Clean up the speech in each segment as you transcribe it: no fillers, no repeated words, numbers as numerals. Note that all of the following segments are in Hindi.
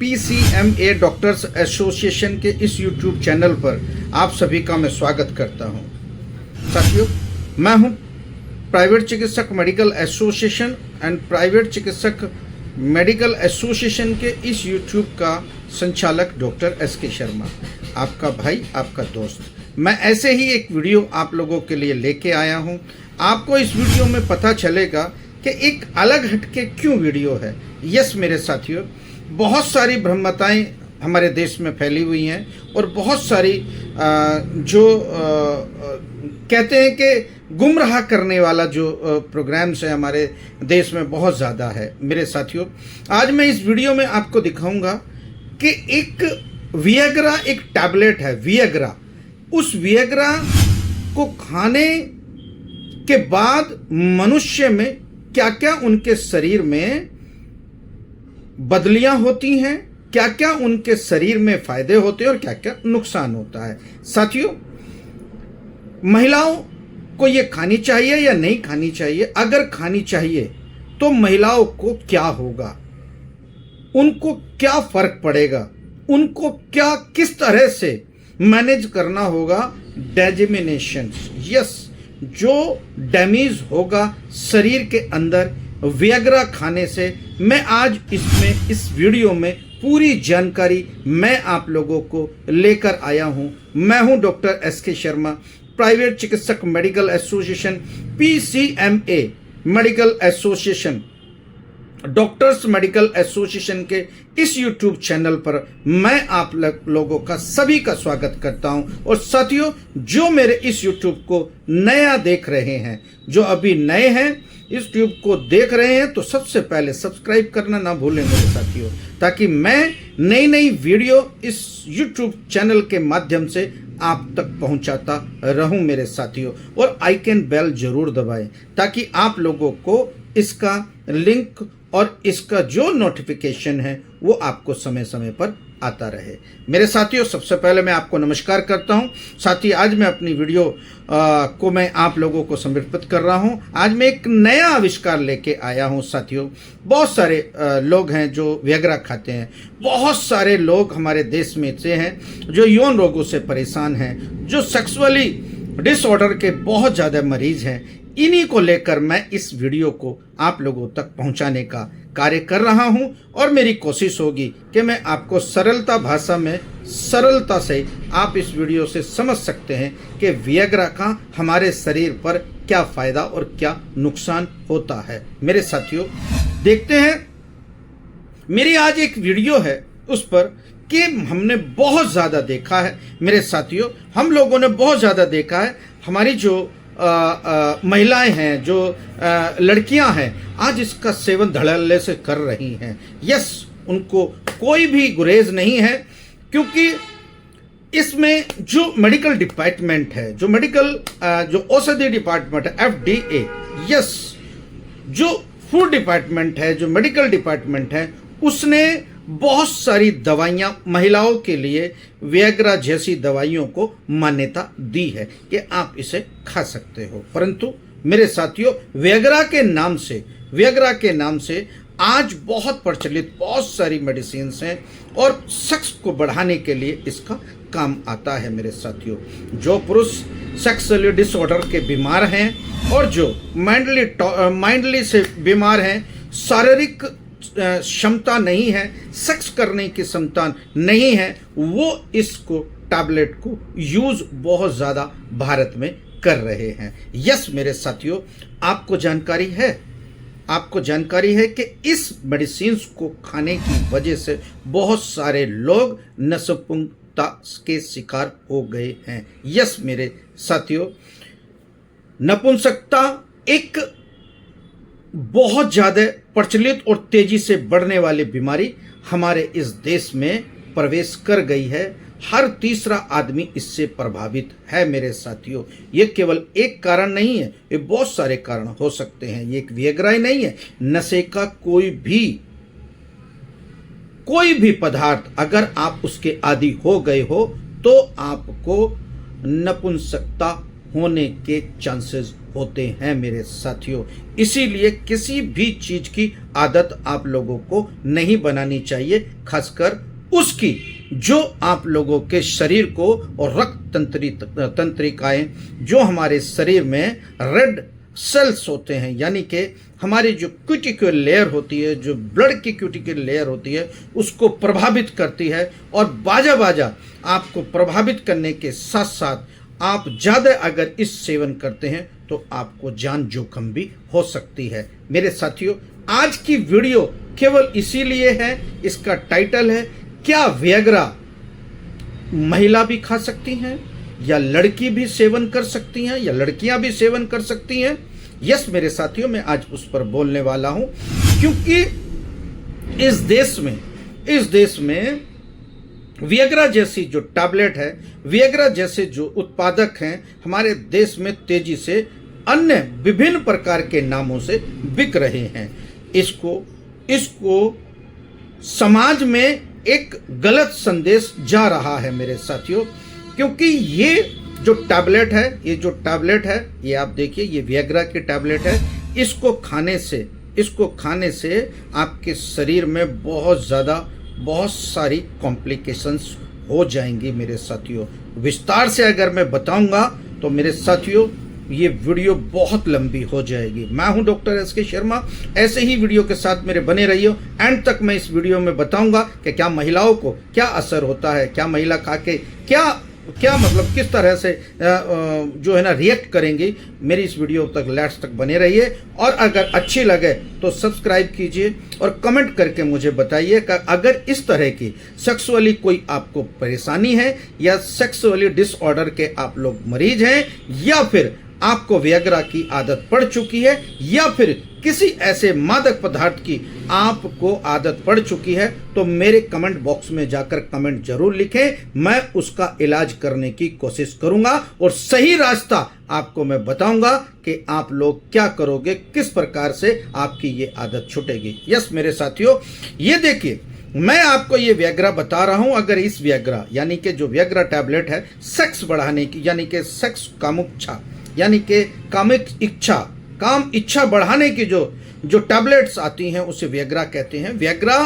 PCMA डॉक्टर्स एसोसिएशन के इस YouTube चैनल पर आप सभी का मैं स्वागत करता हूं। साथियों, मैं हूं प्राइवेट चिकित्सक मेडिकल एसोसिएशन एंड प्राइवेट चिकित्सक मेडिकल एसोसिएशन के इस YouTube का संचालक डॉक्टर SK शर्मा, आपका भाई, आपका दोस्त। मैं ऐसे ही एक वीडियो आप लोगों के लिए लेके आया हूं। आपको इस वीडियो में पता चलेगा कि एक अलग हटके क्यों वीडियो है। यस मेरे साथियों, बहुत सारी भ्रमताएं हमारे देश में फैली हुई हैं और बहुत सारी कहते हैं कि गुमराह करने वाला जो प्रोग्राम्स है हमारे देश में बहुत ज़्यादा है। मेरे साथियों, आज मैं इस वीडियो में आपको दिखाऊंगा कि एक विएग्रा एक टैबलेट है, विएग्रा। उस विएग्रा को खाने के बाद मनुष्य में क्या क्या उनके शरीर में बदलियां होती हैं, क्या क्या उनके शरीर में फायदे होते हैं और क्या क्या नुकसान होता है। साथियों, महिलाओं को ये खानी चाहिए या नहीं खानी चाहिए? अगर खानी चाहिए तो महिलाओं को क्या होगा, उनको क्या फर्क पड़ेगा, उनको क्या किस तरह से मैनेज करना होगा डेजिमिनेशन। यस, जो डैमेज होगा शरीर के अंदर विएग्रा खाने से, मैं आज इस वीडियो में पूरी जानकारी मैं आप लोगों को लेकर आया हूं। मैं हूं डॉक्टर SK शर्मा, प्राइवेट चिकित्सक medical association PCMA medical association doctors medical association के इस YouTube चैनल पर मैं आप लोगों का सभी का स्वागत करता हूं। और साथियों, जो मेरे इस YouTube को नया देख रहे हैं, जो अभी नए हैं इस ट्यूब को देख रहे हैं, तो सबसे पहले सब्सक्राइब करना ना भूलें मेरे साथियों, ताकि मैं नई नई वीडियो इस YouTube चैनल के माध्यम से आप तक पहुंचाता रहूं मेरे साथियों। और आइकन बेल जरूर दबाएं ताकि आप लोगों को इसका लिंक और इसका जो नोटिफिकेशन है वो आपको समय समय पर आता रहे। मेरे साथियों, सबसे पहले मैं आपको नमस्कार करता हूं। साथी, आज मैं अपनी वीडियो को मैं आप लोगों को समर्पित कर रहा हूं। आज मैं एक नया आविष्कार लेके आया हूं। साथियों, बहुत सारे लोग हैं जो विएग्रा खाते हैं। बहुत सारे लोग हमारे देश में से हैं जो यौन रोगों से परेशान हैं, जो सेक्सुअली डिसऑर्डर के बहुत ज़्यादा मरीज हैं। इन्हीं को लेकर मैं इस वीडियो को आप लोगों तक पहुंचाने का कार्य कर रहा हूं और मेरी कोशिश होगी कि मैं आपको सरलता भाषा में, सरलता से आप इस वीडियो से समझ सकते हैं कि विएग्रा का हमारे शरीर पर क्या फ़ायदा और क्या नुकसान होता है। मेरे साथियों, देखते हैं। मेरी आज एक वीडियो है उस पर कि हमने बहुत ज़्यादा देखा है मेरे साथियों, हम लोगों ने बहुत ज़्यादा देखा है। हमारी जो महिलाएं हैं, जो लड़कियां हैं, आज इसका सेवन धड़ल्ले से कर रही हैं। यस, उनको कोई भी गुरेज नहीं है, क्योंकि इसमें जो मेडिकल डिपार्टमेंट है, जो औषधि डिपार्टमेंट है FDA, यस, जो फूड डिपार्टमेंट है, जो मेडिकल डिपार्टमेंट है, उसने बहुत सारी दवाइयाँ महिलाओं के लिए विएग्रा जैसी दवाइयों को मान्यता दी है कि आप इसे खा सकते हो। परंतु मेरे साथियों, विएग्रा के नाम से आज बहुत प्रचलित बहुत सारी मेडिसिन्स हैं और सेक्स को बढ़ाने के लिए इसका काम आता है। मेरे साथियों, जो पुरुष सेक्सुअली डिसऑर्डर के बीमार हैं और जो माइंडली से बीमार हैं, शारीरिक क्षमता नहीं है, सेक्स करने की क्षमता नहीं है, वो इसको टैबलेट को यूज बहुत ज़्यादा भारत में कर रहे हैं। यस मेरे साथियों, आपको जानकारी है कि इस मेडिसिन्स को खाने की वजह से बहुत सारे लोग नपुंसकता के शिकार हो गए हैं। यस मेरे साथियों, नपुंसकता एक बहुत ज़्यादा प्रचलित और तेजी से बढ़ने वाली बीमारी हमारे इस देश में प्रवेश कर गई है। हर तीसरा आदमी इससे प्रभावित है मेरे साथियों। ये केवल एक कारण नहीं है, ये बहुत सारे कारण हो सकते हैं। ये एक विएग्रा ही नहीं है, नशे का कोई भी पदार्थ अगर आप उसके आदी हो गए हो तो आपको नपुंसकता होने के चांसेस होते हैं मेरे साथियों। इसीलिए किसी भी चीज की आदत आप लोगों को नहीं बनानी चाहिए, खासकर उसकी जो आप लोगों के शरीर को और रक्त तंत्रिकाएं जो हमारे शरीर में रेड सेल्स होते हैं, यानी कि हमारी जो क्यूटिकल लेयर होती है, जो ब्लड की क्यूटिकल लेयर होती है, उसको प्रभावित करती है। और बाजा आपको प्रभावित करने के साथ साथ आप ज़्यादा अगर इस सेवन करते हैं तो आपको जान जोखिम भी हो सकती है। मेरे साथियों, आज की वीडियो केवल इसीलिए है, इसका टाइटल है क्या वियाग्रा महिला भी खा सकती हैं या लड़की भी सेवन कर सकती हैं या लड़कियां भी सेवन कर सकती हैं। यस मेरे साथियों, मैं आज उस पर बोलने वाला हूं, क्योंकि इस देश में वियाग्रा जैसी जो टैबलेट है, वियाग्रा जैसे जो उत्पादक हैं हमारे देश में तेजी से अन्य विभिन्न प्रकार के नामों से बिक रहे हैं। इसको समाज में एक गलत संदेश जा रहा है मेरे साथियों, क्योंकि ये जो टैबलेट है ये आप देखिए, ये वियाग्रा की टैबलेट है। इसको खाने से आपके शरीर में बहुत सारी कॉम्प्लिकेशंस हो जाएंगी मेरे साथियों। विस्तार से अगर मैं बताऊंगा तो मेरे साथियों ये वीडियो बहुत लंबी हो जाएगी। मैं हूं डॉक्टर एस के शर्मा, ऐसे ही वीडियो के साथ मेरे बने रहिए। एंड तक मैं इस वीडियो में बताऊंगा कि क्या महिलाओं को क्या असर होता है, क्या महिला खा के क्या मतलब किस तरह से जो है ना रिएक्ट करेंगी। मेरी इस वीडियो तक लास्ट तक बने रहिए, और अगर अच्छी लगे तो सब्सक्राइब कीजिए और कमेंट करके मुझे बताइए कि अगर इस तरह की सेक्सुअली कोई आपको परेशानी है या सेक्सुअली डिसऑर्डर के आप लोग मरीज हैं, या फिर आपको वियाग्रा की आदत पड़ चुकी है, या फिर किसी ऐसे मादक पदार्थ की आपको आदत पड़ चुकी है, तो मेरे कमेंट बॉक्स में जाकर कमेंट जरूर लिखें। मैं उसका इलाज करने की कोशिश करूंगा और सही रास्ता आपको मैं बताऊंगा कि आप लोग क्या करोगे, किस प्रकार से आपकी ये आदत छूटेगी। यस मेरे साथियों, ये देखिए, मैं आपको ये वियाग्रा बता रहा हूं। अगर इस वियाग्रा यानी कि जो वियाग्रा टैबलेट है सेक्स बढ़ाने की, यानी कि सेक्स कामुच्छा, यानी कि काम इच्छा बढ़ाने की जो टैबलेट्स आती हैं उसे वियाग्रा कहते हैं। वियाग्रा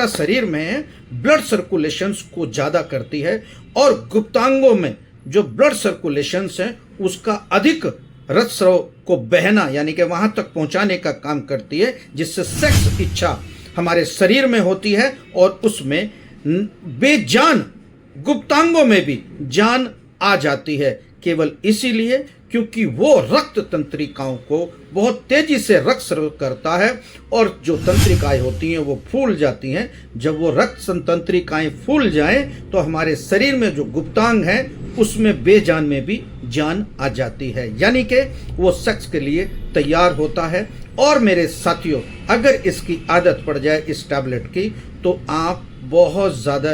शरीर में ब्लड सर्कुलेशंस को ज़्यादा करती है, और गुप्तांगों में जो ब्लड सर्कुलेशंस हैं उसका अधिक रक्त स्राव को बहना यानी कि वहाँ तक पहुँचाने का काम करती है, जिससे सेक्स इच्छा हमारे शरीर में होती है और उसमें बेजान गुप्तांगों में भी जान आ जाती है। केवल इसीलिए क्योंकि वो रक्त तंत्रिकाओं को बहुत तेजी से रक्त स्राव करता है, और जो तंत्रिकाएं होती हैं वो फूल जाती हैं। जब वो रक्त तंत्रिकाएं फूल जाएं तो हमारे शरीर में जो गुप्तांग है उसमें बेजान में भी जान आ जाती है, यानी कि वो सेक्स के लिए तैयार होता है। और मेरे साथियों, अगर इसकी आदत पड़ जाए इस टैबलेट की, तो आप बहुत ज़्यादा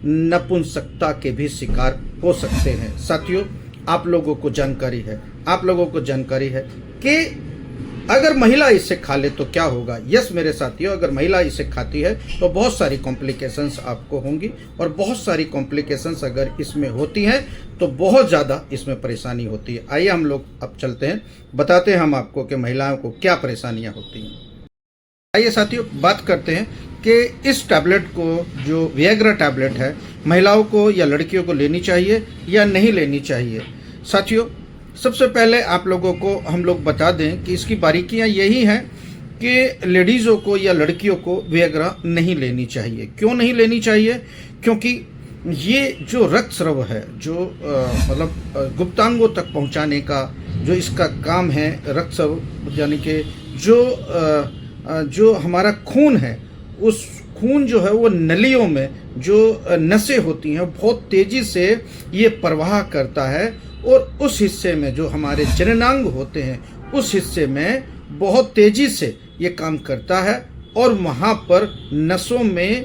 नपुंसकता के भी शिकार हो सकते हैं। साथियों, आप लोगों को जानकारी है कि अगर महिला इसे खा ले तो क्या होगा। यस मेरे साथियों, अगर महिला इसे खाती है तो बहुत सारी कॉम्प्लिकेशंस आपको होंगी, और बहुत सारी कॉम्प्लिकेशंस अगर इसमें होती हैं तो बहुत ज़्यादा इसमें परेशानी होती है। आइए हम लोग अब चलते हैं, बताते हैं हम आपको कि महिलाओं को क्या परेशानियाँ होती हैं। आइए साथियों, बात करते हैं कि इस टैबलेट को, जो वियाग्रा टैबलेट है, महिलाओं को या लड़कियों को लेनी चाहिए या नहीं लेनी चाहिए। साथियों, सबसे पहले आप लोगों को हम लोग बता दें कि इसकी बारीकियां यही हैं कि लेडीज़ों को या लड़कियों को वियाग्रा नहीं लेनी चाहिए। क्यों नहीं लेनी चाहिए? क्योंकि ये जो रक्त स्राव है, जो मतलब गुप्तांगों तक पहुंचाने का जो इसका काम है, रक्त स्राव यानी कि जो हमारा खून है, उस खून जो है वो नलियों में जो नसें होती हैं बहुत तेज़ी से ये प्रवाह करता है, और उस हिस्से में जो हमारे जननांग होते हैं उस हिस्से में बहुत तेज़ी से ये काम करता है, और वहाँ पर नसों में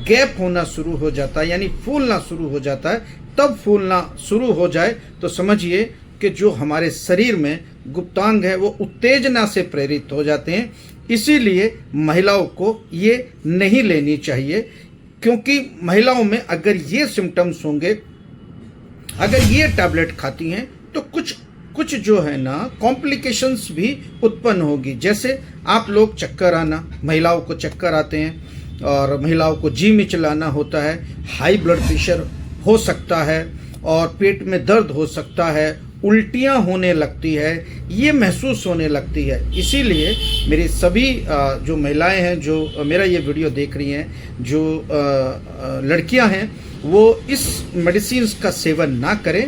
गैप होना शुरू हो जाता है, यानी फूलना शुरू हो जाता है। तब फूलना शुरू हो जाए तो समझिए कि जो हमारे शरीर में गुप्तांग है वो उत्तेजना से प्रेरित हो जाते हैं। इसीलिए महिलाओं को ये नहीं लेनी चाहिए, क्योंकि महिलाओं में अगर ये सिम्टम्स होंगे अगर ये टैबलेट खाती हैं तो कुछ कुछ जो है ना कॉम्प्लिकेशंस भी उत्पन्न होगी। जैसे आप लोग चक्कर आना, महिलाओं को चक्कर आते हैं और महिलाओं को जी मिचलाना होता है, हाई ब्लड प्रेशर हो सकता है और पेट में दर्द हो सकता है, उल्टियाँ होने लगती है, ये महसूस होने लगती है। इसीलिए मेरी सभी जो महिलाएं हैं जो मेरा ये वीडियो देख रही हैं, जो लड़कियां हैं, वो इस मेडिसिन का सेवन ना करें।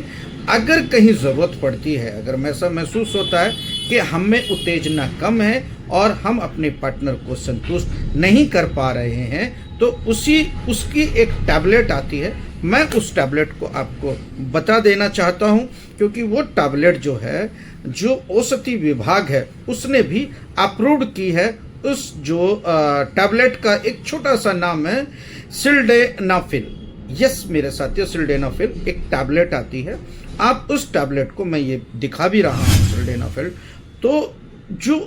अगर कहीं ज़रूरत पड़ती है, अगर ऐसा महसूस होता है कि हम में उत्तेजना कम है और हम अपने पार्टनर को संतुष्ट नहीं कर पा रहे हैं, तो उसकी एक टैबलेट आती है। मैं उस टैबलेट को आपको बता देना चाहता हूं, क्योंकि वो टैबलेट जो है, जो औषधि विभाग है उसने भी अप्रूव्ड की है। उस जो टैबलेट का एक छोटा सा नाम है सिल्डेनाफिल। यस मेरे साथियों, सिल्डेनाफिल एक टैबलेट आती है। आप उस टैबलेट को, मैं ये दिखा भी रहा हूँ सिल्डेनाफिल, तो जो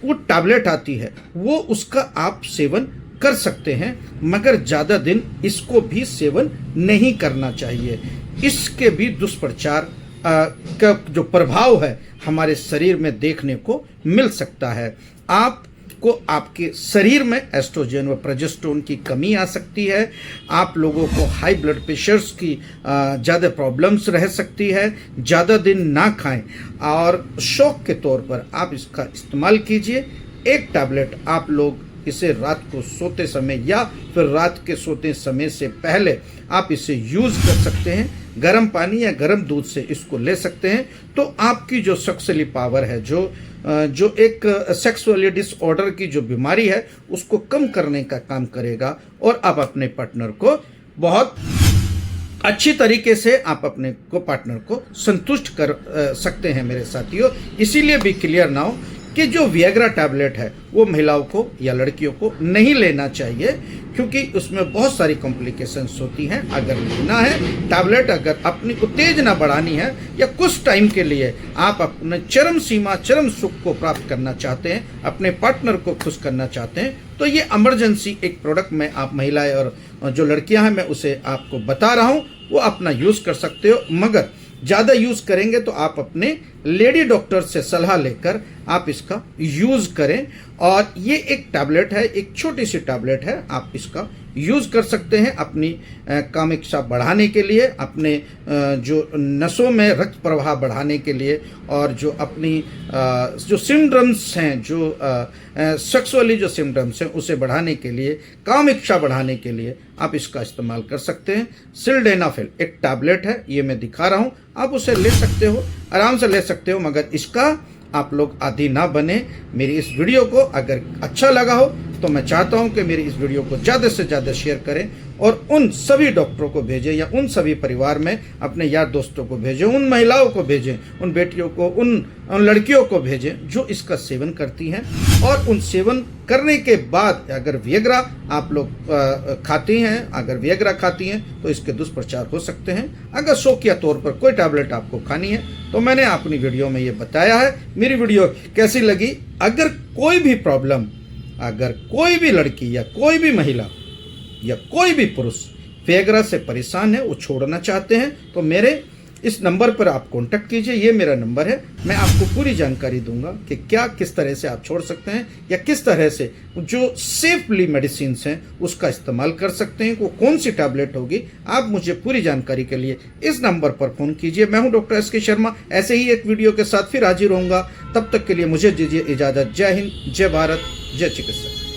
वो टैबलेट आती है वो उसका आप सेवन कर सकते हैं, मगर ज़्यादा दिन इसको भी सेवन नहीं करना चाहिए। इसके भी दुष्प्रचार का जो प्रभाव है हमारे शरीर में देखने को मिल सकता है। आपको आपके शरीर में एस्ट्रोजन व प्रोजेस्टेरोन की कमी आ सकती है। आप लोगों को हाई ब्लड प्रेशर्स की ज़्यादा प्रॉब्लम्स रह सकती है। ज़्यादा दिन ना खाएं और शौक के तौर पर आप इसका इस्तेमाल कीजिए। एक टैबलेट आप लोग इसे रात को सोते समय या फिर रात के सोते समय से पहले आप इसे यूज़ कर सकते हैं। गर्म पानी या गर्म दूध से इसको ले सकते हैं, तो आपकी जो सेक्सुअली पावर है, जो एक सेक्सुअली डिसऑर्डर की जो बीमारी है, उसको कम करने का काम करेगा और आप अपने पार्टनर को बहुत अच्छी तरीके से आप अपने को पार्टनर को संतुष्ट कर सकते हैं मेरे साथियों। इसीलिए भी क्लियर ना हो कि जो विएग्रा टैबलेट है वो महिलाओं को या लड़कियों को नहीं लेना चाहिए, क्योंकि उसमें बहुत सारी कॉम्प्लिकेशंस होती हैं। अगर लेना है टैबलेट, अगर अपनी उत्तेजना बढ़ानी है या कुछ टाइम के लिए आप अपने चरम सीमा, चरम सुख को प्राप्त करना चाहते हैं, अपने पार्टनर को खुश करना चाहते हैं, तो ये इमरजेंसी एक प्रोडक्ट में आप महिलाएं और जो लड़कियां हैं, मैं उसे आपको बता रहा हूँ, वो अपना यूज़ कर सकते हो। मगर ज़्यादा यूज़ करेंगे तो आप अपने लेडी डॉक्टर से सलाह लेकर आप इसका यूज़ करें। और ये एक टैबलेट है, एक छोटी सी टैबलेट है, आप इसका यूज़ कर सकते हैं अपनी कामिकता बढ़ाने के लिए, अपने जो नसों में रक्त प्रवाह बढ़ाने के लिए, और जो अपनी जो सिम्पटम्स हैं, जो सेक्सुअली जो सिम्पटम्स हैं, उसे बढ़ाने के लिए, कामिकता बढ़ाने के लिए आप इसका इस्तेमाल कर सकते हैं। सिल्डेनाफिल एक टैबलेट है, ये मैं दिखा रहा हूँ, आप उसे ले सकते हो, आराम से ले सकते हो, मगर इसका आप लोग आदी ना बने। मेरी इस वीडियो को अगर अच्छा लगा हो तो मैं चाहता हूं कि मेरी इस वीडियो को ज़्यादा से ज़्यादा शेयर करें और उन सभी डॉक्टरों को भेजें या उन सभी परिवार में अपने यार दोस्तों को भेजें, उन महिलाओं को भेजें, उन बेटियों को, उन लड़कियों को भेजें जो इसका सेवन करती हैं। और उन सेवन करने के बाद अगर विएग्रा आप लोग खाती हैं, अगर विएग्रा खाती हैं तो इसके दुष्प्रचार हो सकते हैं। अगर शौकिया तौर पर कोई टैबलेट आपको खानी है तो मैंने अपनी वीडियो में ये बताया है। मेरी वीडियो कैसी लगी? अगर कोई भी प्रॉब्लम, अगर कोई भी लड़की या कोई भी महिला या कोई भी पुरुष विएग्रा से परेशान है, वो छोड़ना चाहते हैं, तो मेरे इस नंबर पर आप कांटेक्ट कीजिए। ये मेरा नंबर है, मैं आपको पूरी जानकारी दूंगा कि क्या किस तरह से आप छोड़ सकते हैं या किस तरह से जो सेफली मेडिसिन हैं उसका इस्तेमाल कर सकते हैं, वो कौन सी टैबलेट होगी। आप मुझे पूरी जानकारी के लिए इस नंबर पर फ़ोन कीजिए। मैं हूं डॉक्टर एस के शर्मा, ऐसे ही एक वीडियो के साथ फिर हाजिर होऊंगा। तब तक के लिए मुझे दीजिए इजाज़त। जय हिंद, जय भारत, जय चिकित्सक।